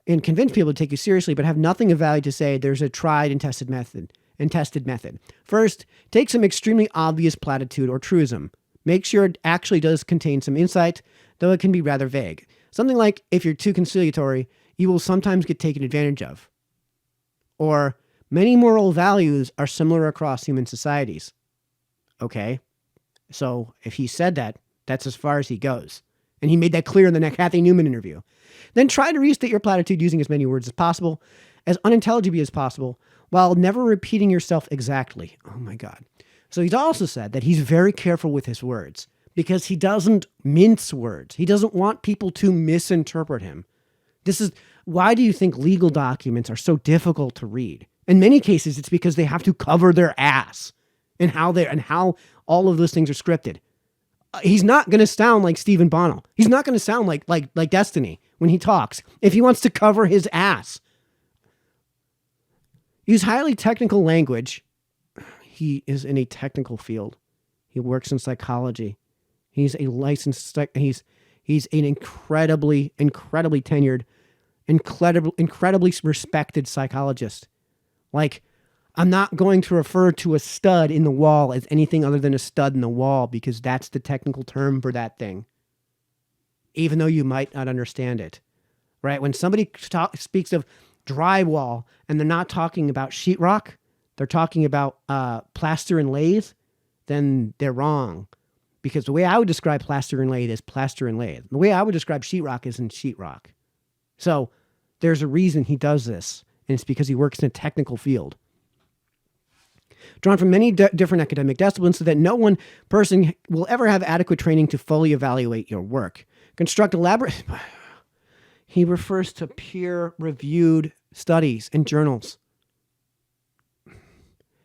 A: to take you seriously, but have nothing of value to say, there's a tried and tested method. First, take some extremely obvious platitude or truism. Make sure it actually does contain some insight, though it can be rather vague. Something like, if you're too conciliatory, you will sometimes get taken advantage of. Or, many moral values are similar across human societies. Okay, so if he said that, that's as far as he goes. And he made that clear in the Kathy Newman interview. Then try to restate your platitude using as many words as possible, as unintelligibly as possible, while never repeating yourself exactly. Oh my God. So he's also said that he's very careful with his words because he doesn't mince words. He doesn't want people to misinterpret him. Why do you think legal documents are so difficult to read? In many cases, it's because they have to cover their ass and how all of those things are scripted. He's not going to sound like Stephen Bonall. He's not going to sound like Destiny when he talks if he wants to cover his ass. Use highly technical language. He is in a technical field. He works in psychology. He's a licensed. He's an incredibly tenured, incredibly respected psychologist. Like, I'm not going to refer to a stud in the wall as anything other than a stud in the wall because that's the technical term for that thing. Even though you might not understand it, right? When somebody speaks of drywall and they're not talking about sheetrock, they're talking about plaster and lathe, then they're wrong. Because the way I would describe plaster and lathe is plaster and lathe. The way I would describe sheetrock isn't sheetrock. So there's a reason he does this, and it's because he works in a technical field. Drawn from many different academic disciplines so that no one person will ever have adequate training to fully evaluate your work. Construct elaborate... He refers to peer-reviewed studies and journals.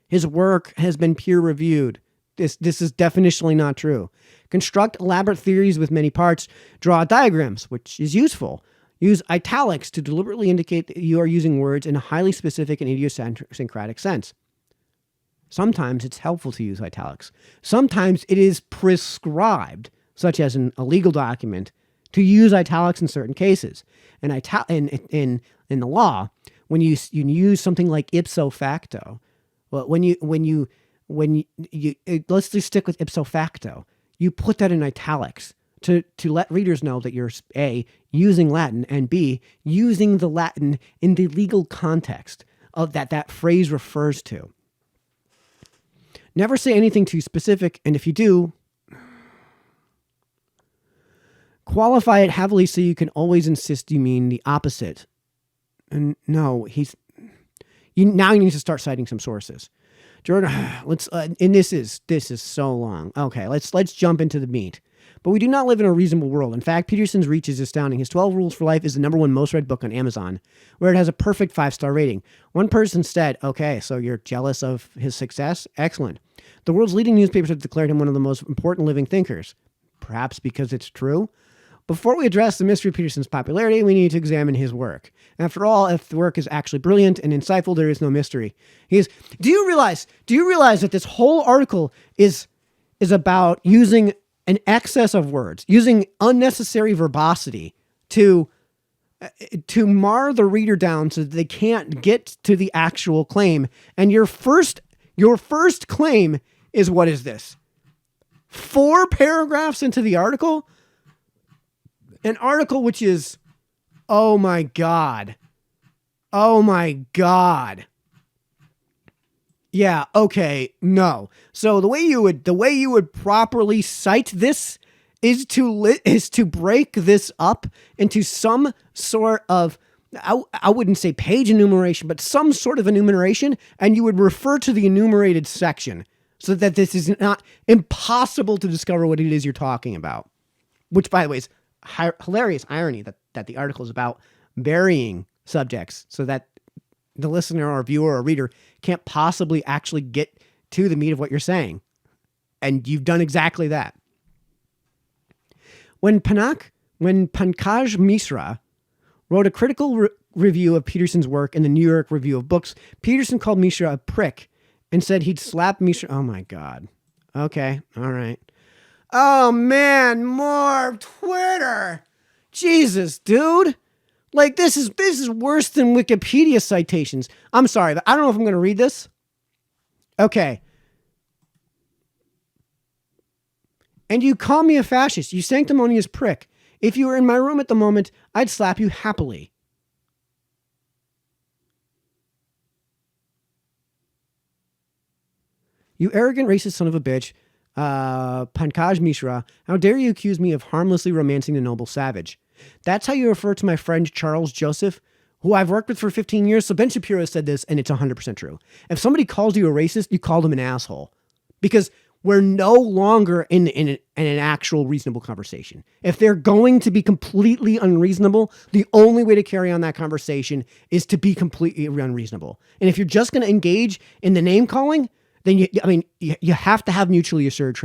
A: His work has been peer-reviewed. This is definitionally not true. Construct elaborate theories with many parts. Draw diagrams, which is useful. Use italics to deliberately indicate that you are using words in a highly specific and idiosyncratic sense. Sometimes it's helpful to use italics. Sometimes it is prescribed, such as in a legal document, to use italics in certain cases. And in the law, when you use something like ipso facto, Well, let's just stick with ipso facto. You put that in italics to let readers know that you're A, using Latin, and B, using the Latin in the legal context of that phrase refers to. Never say anything too specific, and if you do, qualify it heavily so you can always insist you mean the opposite. And no, now you need to start citing some sources. Jordan, and this is so long. Okay, let's jump into the meat. But we do not live in a reasonable world. In fact, Peterson's reach is astounding. His 12 Rules for Life is the #1 most read book on Amazon, where it has a perfect 5-star rating. One person said, okay, so you're jealous of his success? Excellent. The world's leading newspapers have declared him one of the most important living thinkers. Perhaps because it's true? Before we address the mystery of Peterson's popularity, we need to examine his work. After all, if the work is actually brilliant and insightful, there is no mystery. Do you realize that this whole article is about using an excess of words, using unnecessary verbosity to mar the reader down so that they can't get to the actual claim. And your first claim is, what is this? 4 paragraphs into the article? An article which is, oh my God. Yeah, okay, no. So the way you would properly cite this is to break this up into some sort of, I wouldn't say page enumeration, but some sort of enumeration, and you would refer to the enumerated section so that this is not impossible to discover what it is you're talking about. Which, by the way, is hilarious irony that the article is about burying subjects so that the listener or viewer or reader can't possibly actually get to the meat of what you're saying. And you've done exactly that. When Pankaj Mishra wrote a critical review of Peterson's work in the New York Review of Books, Peterson called Mishra a prick and said he'd slap Mishra. Oh my God. Okay. All right. Oh man, more Twitter. Jesus, dude. Like, this is worse than Wikipedia citations. I'm sorry, but I don't know if I'm going to read this. Okay. And you call me a fascist, you sanctimonious prick. If you were in my room at the moment, I'd slap you happily. You arrogant racist son of a bitch. Pankaj Mishra, how dare you accuse me of harmlessly romancing the noble savage? That's how you refer to my friend Charles Joseph, who I've worked with for 15 years. So Ben Shapiro said this, and it's 100% true. If somebody calls you a racist, you call them an asshole. Because we're no longer in an actual reasonable conversation. If they're going to be completely unreasonable, the only way to carry on that conversation is to be completely unreasonable. And if you're just going to engage in the name calling, then you have to have mutually assured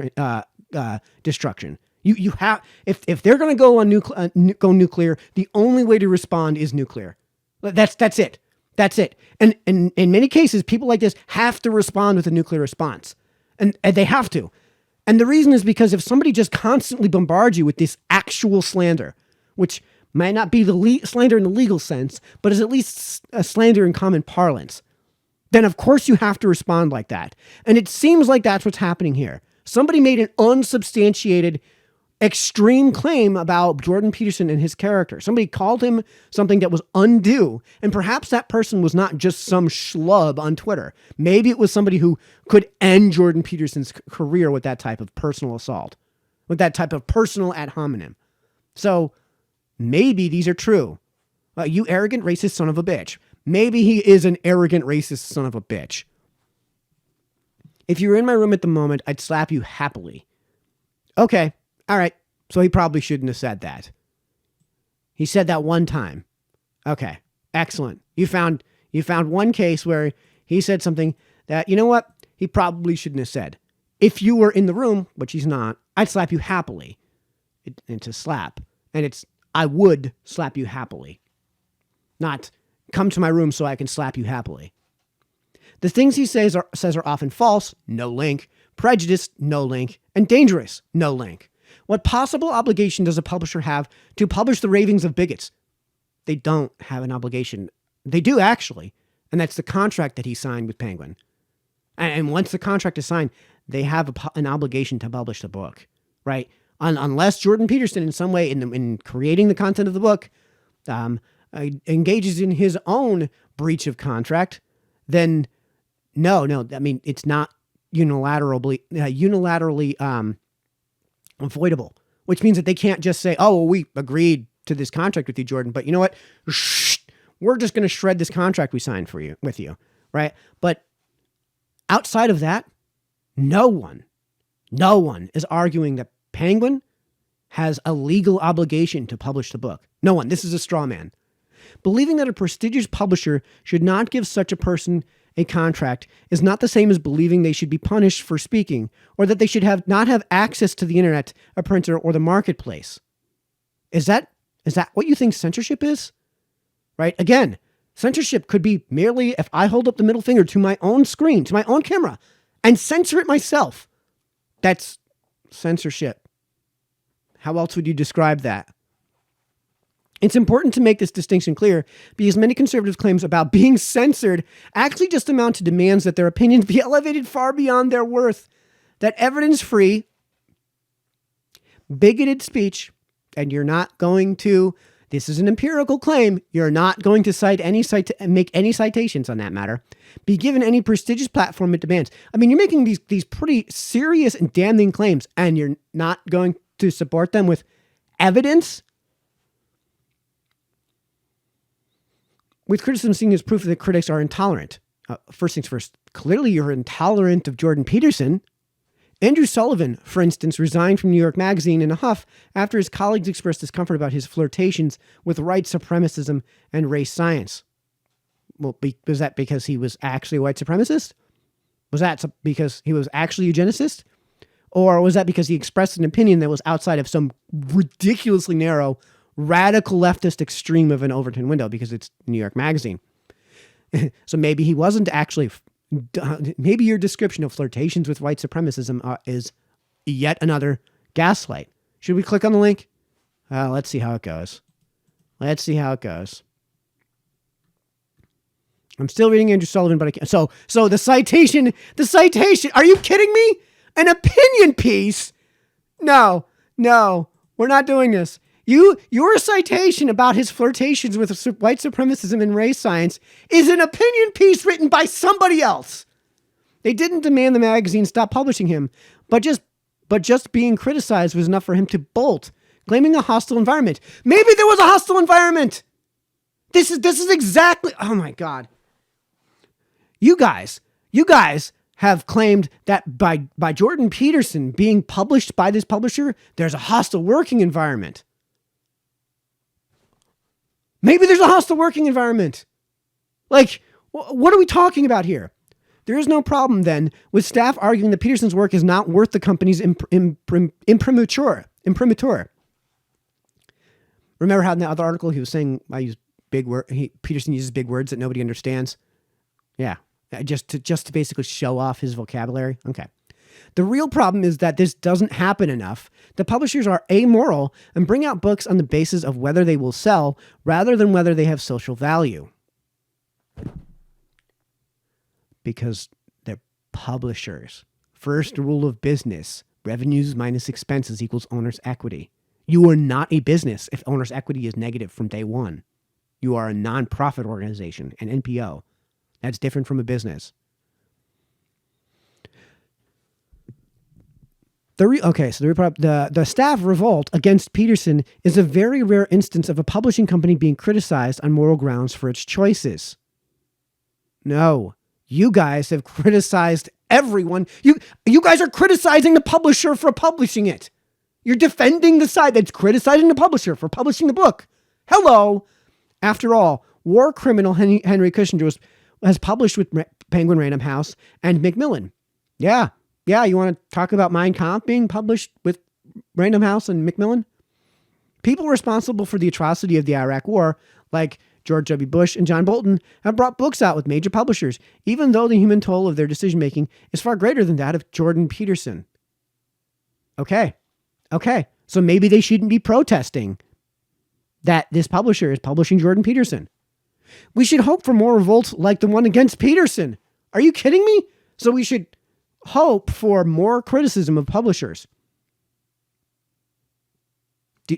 A: destruction. You have, if they're going to go nuclear, the only way to respond is nuclear. That's it. And in many cases, people like this have to respond with a nuclear response, and they have to. And the reason is because if somebody just constantly bombards you with this actual slander, which might not be the slander in the legal sense, but is at least a slander in common parlance, then of course you have to respond like that. And it seems like that's what's happening here. Somebody made an unsubstantiated extreme claim about Jordan Peterson and his character. Somebody called him something that was undue. And perhaps that person was not just some schlub on Twitter. Maybe it was somebody who could end Jordan Peterson's career with that type of personal assault, with that type of personal ad hominem. So maybe these are true. You arrogant racist son of a bitch. Maybe he is an arrogant racist son of a bitch. If you were in my room at the moment, I'd slap you happily. Okay. All right. So he probably shouldn't have said that. He said that one time. Okay. Excellent. You found one case where he said something that, you know what? He probably shouldn't have said. If you were in the room, which he's not, I'd slap you happily. It's a slap. And it's, I would slap you happily. Not come to my room so I can slap you happily. The things he says are often false, no link, prejudiced, no link, and dangerous, no link. What possible obligation does a publisher have to publish the ravings of bigots? They don't have an obligation. They do, actually. And that's the contract that he signed with Penguin. And once the contract is signed, they have an obligation to publish the book, right? Unless Jordan Peterson, in some way, in creating the content of the book, engages in his own breach of contract, then no. I mean, it's not unilaterally avoidable, which means that they can't just say, "Oh, well, we agreed to this contract with you, Jordan, but you know what? We're just going to shred this contract we signed with you, right?" But outside of that, no one is arguing that Penguin has a legal obligation to publish the book. No one. This is a straw man. Believing that a prestigious publisher should not give such a person a contract is not the same as believing they should be punished for speaking, or that they should not have access to the internet, a printer, or the marketplace. Is that what you think censorship is? Right? Again, censorship could be merely if I hold up the middle finger to my own screen, to my own camera, and censor it myself. That's censorship. How else would you describe that? It's important to make this distinction clear because many conservative claims about being censored actually just amount to demands that their opinions be elevated far beyond their worth, that evidence-free, bigoted speech, and you're not going to, this is an empirical claim, you're not going to make any citations on that matter, be given any prestigious platform it demands. I mean, you're making these pretty serious and damning claims, and you're not going to support them with evidence? With criticism seen as proof that critics are intolerant. First things first, clearly you're intolerant of Jordan Peterson. Andrew Sullivan, for instance, resigned from New York Magazine in a huff after his colleagues expressed discomfort about his flirtations with white supremacism and race science. Well, was that because he was actually a white supremacist? Was that because he was actually a eugenicist? Or was that because he expressed an opinion that was outside of some ridiculously narrow radical leftist extreme of an Overton window because it's New York Magazine? So maybe he wasn't actually, maybe your description of flirtations with white supremacism is yet another gaslight. Should we click on the link? Let's see how it goes. I'm still reading Andrew Sullivan, but I can't. So the citation, are you kidding me? An opinion piece? No, we're not doing this. Your citation about his flirtations with white supremacism and race science is an opinion piece written by somebody else. They didn't demand the magazine stop publishing him, but just being criticized was enough for him to bolt, claiming a hostile environment. Maybe there was a hostile environment. This is exactly, oh my God. You guys have claimed that by Jordan Peterson being published by this publisher, there's a hostile working environment. Maybe there's a hostile working environment. Like, what are we talking about here? There is no problem then with staff arguing that Peterson's work is not worth the company's imprimatur. Remember how in the other article he was saying I use big word. Peterson uses big words that nobody understands. Yeah, just to basically show off his vocabulary. Okay. The real problem is that this doesn't happen enough. The publishers are amoral and bring out books on the basis of whether they will sell rather than whether they have social value. Because they're publishers. First rule of business, revenues minus expenses equals owner's equity. You are not a business if owner's equity is negative from day one. You are a non-profit organization, an NPO. That's different from a business. The staff revolt against Peterson is a very rare instance of a publishing company being criticized on moral grounds for its choices. No, you guys have criticized everyone. You guys are criticizing the publisher for publishing it. You're defending the side that's criticizing the publisher for publishing the book. Hello. After all, war criminal Henry Kissinger has published with Penguin Random House and Macmillan. Yeah, you want to talk about Mein Kampf being published with Random House and Macmillan? People responsible for the atrocity of the Iraq War, like George W. Bush and John Bolton, have brought books out with major publishers, even though the human toll of their decision-making is far greater than that of Jordan Peterson. Okay. So maybe they shouldn't be protesting that this publisher is publishing Jordan Peterson. We should hope for more revolts like the one against Peterson. Are you kidding me? So we should hope for more criticism of publishers. Do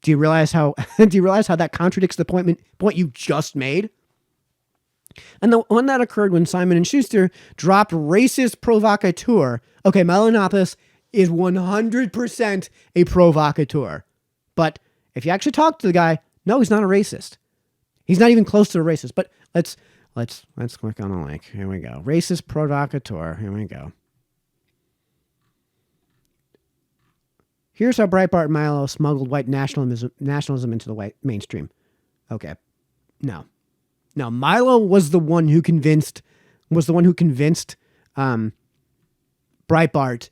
A: you realize how that contradicts the point you just made? And the one that occurred when Simon & Schuster dropped racist provocateur. Okay, Milo Yiannopoulos is 100% a provocateur. But if you actually talk to the guy, no, he's not a racist. He's not even close to a racist. But let's click on a link. Here we go. Racist provocateur. Here we go. Here's how Breitbart and Milo smuggled white nationalism into the white mainstream. Okay. No, Milo was the one who convinced Breitbart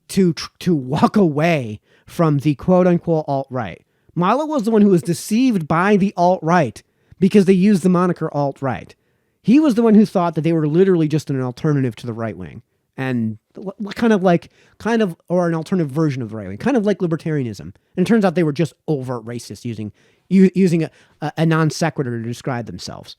A: to walk away from the quote unquote alt-right. Milo was the one who was deceived by the alt-right because they used the moniker alt-right. He was the one who thought that they were literally just an alternative to the right wing, and or an alternative version of the right wing, kind of like libertarianism. And it turns out they were just overt racist, using a non sequitur to describe themselves.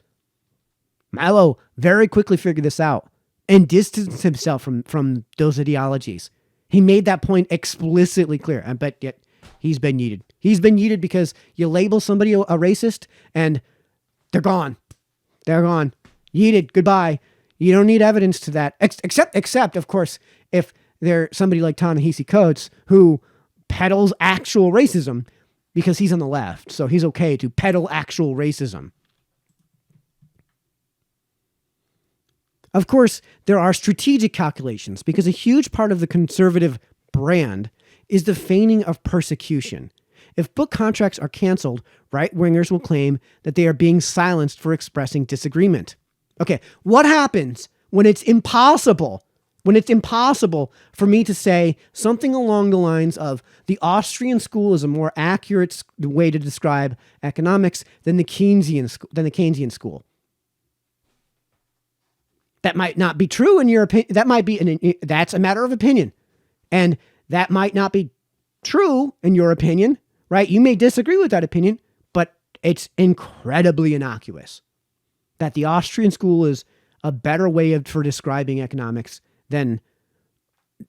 A: Milo very quickly figured this out and distanced himself from those ideologies. He made that point explicitly clear, but yet he's been yeeted. He's been yeeted because you label somebody a racist and they're gone. They're gone. Yeeted. Goodbye. You don't need evidence to that, except of course, if they're somebody like Ta-Nehisi Coates who peddles actual racism because he's on the left, so he's okay to peddle actual racism. Of course, there are strategic calculations because a huge part of the conservative brand is the feigning of persecution. If book contracts are canceled, right-wingers will claim that they are being silenced for expressing disagreement. Okay, what happens when it's impossible for me to say something along the lines of the Austrian school is a more accurate way to describe economics than the Keynesian school? That might not be true in your opinion. That's a matter of opinion. And that might not be true in your opinion, right? You may disagree with that opinion, but it's incredibly innocuous that the Austrian school is a better way for describing economics than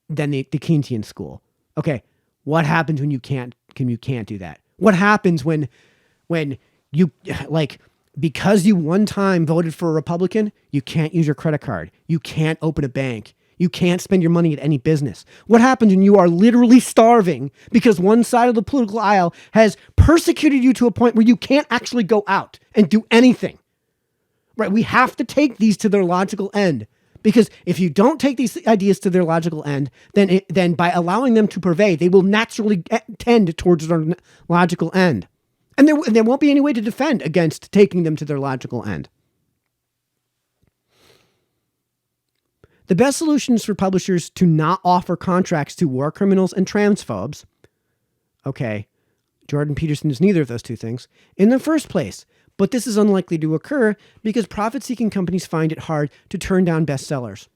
A: the Keynesian school. Okay, what happens when you can't do that? What happens when you, like, because you one time voted for a Republican, you can't use your credit card, you can't open a bank, you can't spend your money at any business? What happens when you are literally starving because one side of the political aisle has persecuted you to a point where you can't actually go out and do anything? Right, we have to take these to their logical end, because if you don't take these ideas to their logical end, then by allowing them to pervade, they will naturally tend towards their logical end, and there won't be any way to defend against taking them to their logical end. The best solution is for publishers to not offer contracts to war criminals and transphobes. Okay, Jordan Peterson is neither of those two things in the first place. But this is unlikely to occur because profit-seeking companies find it hard to turn down bestsellers.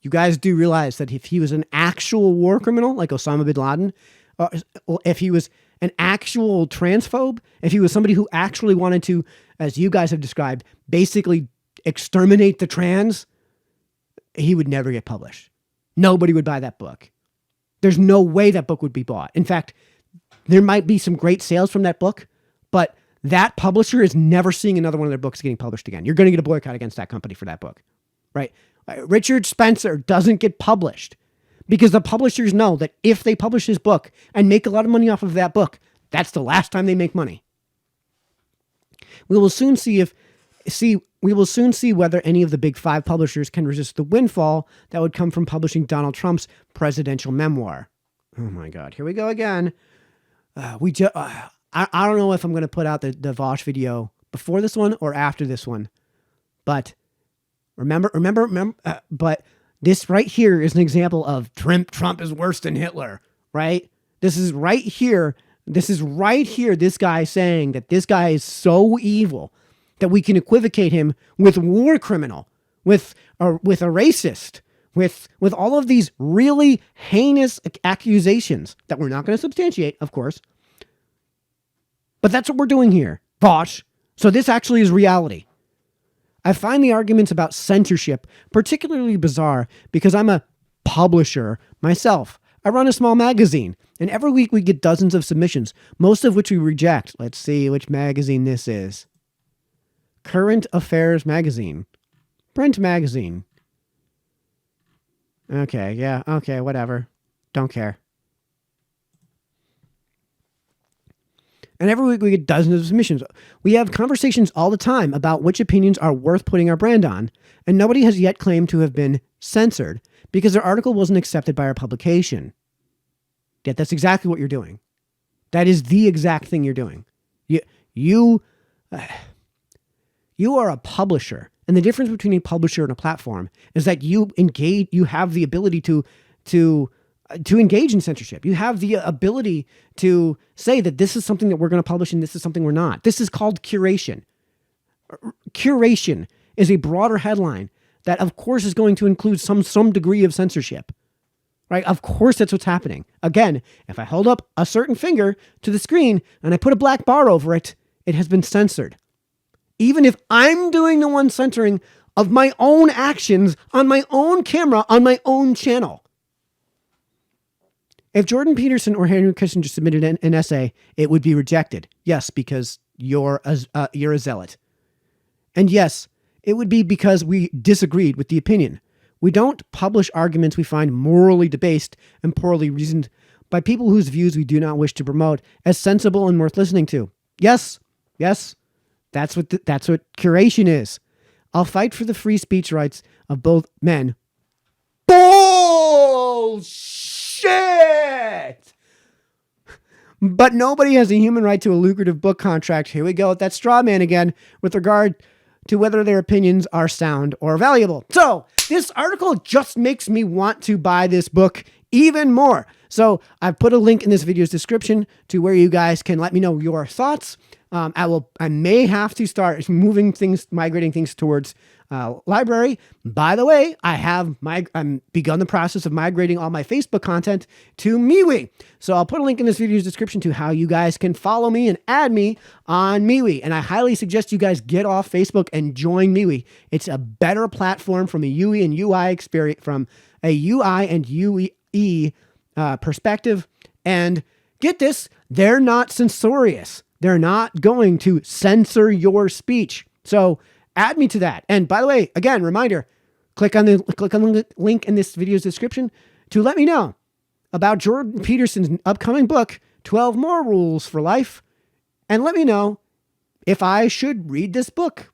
A: You guys do realize that if he was an actual war criminal like Osama bin Laden, or if he was an actual transphobe, if he was somebody who actually wanted to, as you guys have described, basically exterminate the trans, he would never get published. Nobody would buy that book. There's no way that book would be bought. In fact, there might be some great sales from that book, but that publisher is never seeing another one of their books getting published again. You're going to get a boycott against that company for that book, right? Richard Spencer doesn't get published because the publishers know that if they publish his book and make a lot of money off of that book, that's the last time they make money. We will soon see whether any of the big five publishers can resist the windfall that would come from publishing Donald Trump's presidential memoir. Oh my God, here we go again. I don't know if I'm going to put out the Vosh video before this one or after this one, but remember, but this right here is an example of Trump is worse than Hitler, right? This is right here. This guy saying that this guy is so evil that we can equivocate him with war criminal, with a racist, with all of these really heinous accusations that we're not going to substantiate, of course. But that's what we're doing here, Vosh. So this actually is reality. I find the arguments about censorship particularly bizarre because I'm a publisher myself. I run a small magazine, and every week we get dozens of submissions, most of which we reject. Let's see which magazine this is. Current Affairs Magazine. Print magazine. Okay, yeah, okay, whatever. Don't care. And every week we get dozens of submissions. We have conversations all the time about which opinions are worth putting our brand on, and nobody has yet claimed to have been censored because their article wasn't accepted by our publication. Yet that's exactly what you're doing. That is the exact thing you're doing. You are a publisher, and the difference between a publisher and a platform is that you have the ability to engage in censorship. You have the ability to say that this is something that we're going to publish and this is something we're not. This is called curation. Curation is a broader headline that of course is going to include some degree of censorship, right? Of course that's what's happening. Again, if I hold up a certain finger to the screen and I put a black bar over it, it has been censored. Even if I'm doing the one censoring of my own actions on my own camera, on my own channel. If Jordan Peterson or Henry Kissinger submitted an essay, it would be rejected. Yes, because you're a zealot. And yes, it would be because we disagreed with the opinion. We don't publish arguments we find morally debased and poorly reasoned by people whose views we do not wish to promote as sensible and worth listening to. Yes, that's what curation is. I'll fight for the free speech rights of both men. Bullshit! But nobody has a human right to a lucrative book contract. Here we go with that straw man again with regard to whether their opinions are sound or valuable. So this article just makes me want to buy this book even more. So I've put a link in this video's description to where you guys can let me know your thoughts. I may have to start migrating things towards library. By the way, I'm begun the process of migrating all my Facebook content to MeWe. So I'll put a link in this video's description to how you guys can follow me and add me on MeWe. And I highly suggest you guys get off Facebook and join MeWe. It's a better platform from a UI and UI experience, from a UI and UE perspective. And get this, they're not censorious. They're not going to censor your speech. So add me to that. And by the way, again, reminder, click on the link in this video's description to let me know about Jordan Peterson's upcoming book, 12 More Rules for Life. And let me know if I should read this book.